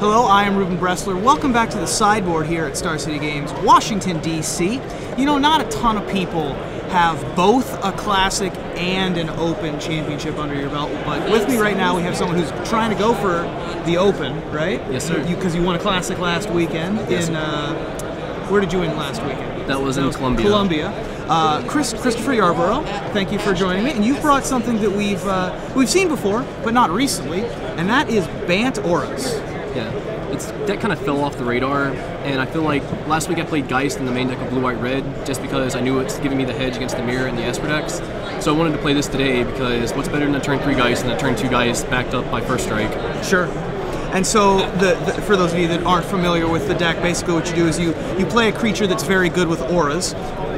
Hello, I am Ruben Bressler. Welcome back to the sideboard here at Star City Games, Washington, D.C. You know, not a ton of people have both a Classic and an Open championship under your belt, but with me right now we have someone who's trying to go for the Open, right? Yes, sir. Because you won a Classic last weekend. Yes, where did you win last weekend? That was in Columbia. Christopher Yarbrough, thank you for joining me. And you've brought something that we've seen before, but not recently, and that is Bant Auras. Yeah, that kind of fell off the radar, and I feel like last week I played Geist in the main deck of blue-white-red just because I knew it's giving me the hedge against the mirror and the Esper decks. So I wanted to play this today because what's better than a turn 3 Geist than a turn 2 Geist backed up by First Strike? Sure. And so, for those of you that aren't familiar with the deck, basically what you do is you play a creature that's very good with auras,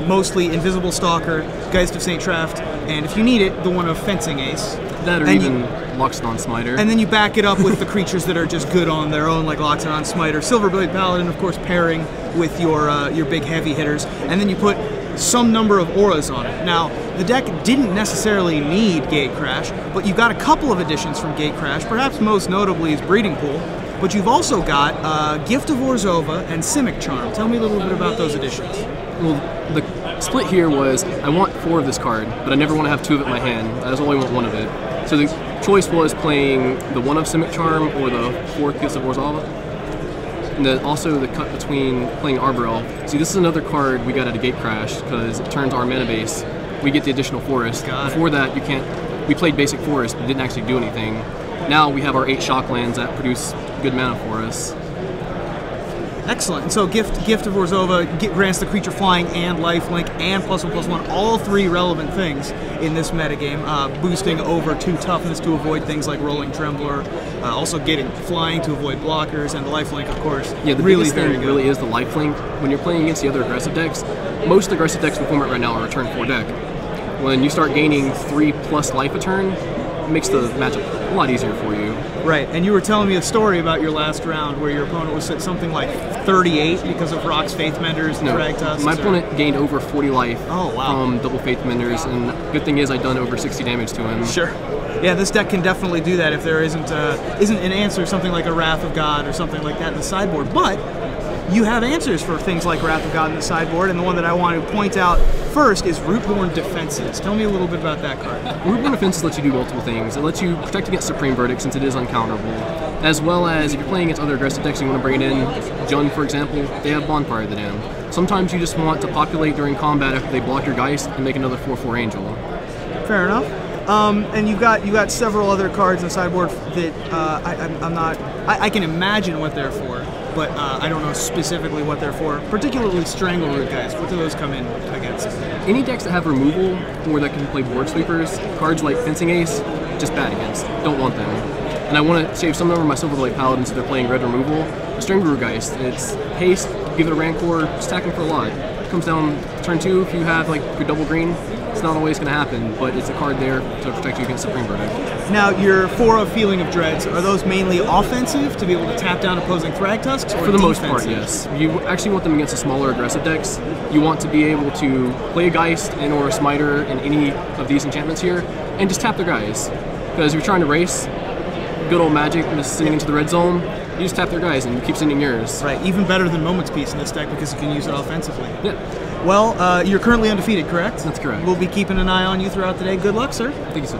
mostly Invisible Stalker, Geist of St. Traft, and if you need it, the one of Fencing Ace. That or even Loxodon Smiter. And then you back it up with the creatures that are just good on their own, like Loxodon Smiter, Silverblade Paladin, of course, pairing with your big heavy hitters, and then you put some number of auras on it. Now, the deck didn't necessarily need Gatecrash, but you've got a couple of additions from Gatecrash, perhaps most notably is Breeding Pool, but you've also got Gift of Orzhova and Simic Charm. Tell me a little bit about those additions. Well, the split here was I want 4 of this card, but I never want to have 2 of it in my hand. I just only want 1 of it. So the choice was playing the 1 of Simic Charm or the 4th Gift of Orzhova. And then also the cut between playing Yarbrough. See, this is another card we got at a Gatecrash because it turns our mana base. We get the additional forest. Before that, you can't. We played basic forest, but didn't actually do anything. Now we have our 8 shock lands that produce good mana for us. Excellent. And so Gift of Orzhova grants the creature flying and lifelink and +1/+1, all 3 relevant things in this metagame, boosting over 2 toughness to avoid things like Rolling Trembler, also getting flying to avoid blockers, and the lifelink, of course. Yeah, the really biggest thing really is the lifelink. When you're playing against the other aggressive decks, most aggressive decks in the format right now are a turn 4 deck. When you start gaining 3+ life a turn, it makes the matchup a lot easier for you. Right, and you were telling me a story about your last round where your opponent was at something like 38 because of Rock's Faith Menders and Drag Tusks. My opponent gained over 40 life from double Faith Menders, and good thing is I've done over 60 damage to him. Sure. Yeah, this deck can definitely do that if there isn't an answer, something like a Wrath of God or something like that in the sideboard. But you have answers for things like Wrath of God in the sideboard, and the one that I want to point out first is Rootborn Defenses. Tell me a little bit about that card. Rootborn Defenses lets you do multiple things. It lets you protect against Supreme Verdict since it is uncounterable, as well as if you're playing against other aggressive decks and you want to bring it in, Jund, for example, they have Bonfire of the Damned. Sometimes you just want to populate during combat after they block your Geist and make another 4/4 Angel. Fair enough. And you got several other cards in the sideboard that I can imagine what they're for, but I don't know specifically what they're for. Particularly Strangleroot guys. What do those come in against? Any decks that have removal or that can play board sweepers, cards like Fencing Ace, just bad against. Don't want them. And I want to save some number of my Silverblade Paladins so they're playing red removal. Strangleroot Geist, it's haste, give it a Rancor, just attack them for a lot. Comes down turn 2 if you have like your double green. It's not always going to happen, but it's a card there to protect you against Supreme Verdict. Now, your 4 of Feeling of Dreads, are those mainly offensive to be able to tap down opposing Thrag Tusks, or for the most part, yes. You actually want them against the smaller aggressive decks. You want to be able to play a Geist and or a Smiter in any of these enchantments here, and just tap their guys. Because if you're trying to race, good old Magic, and just sending into the red zone, you just tap their guys and you keep sending yours. Right, even better than Moment's Peace in this deck because you can use it offensively. Yeah. Well, you're currently undefeated, correct? That's correct. We'll be keeping an eye on you throughout the day. Good luck, sir. Thank you, sir.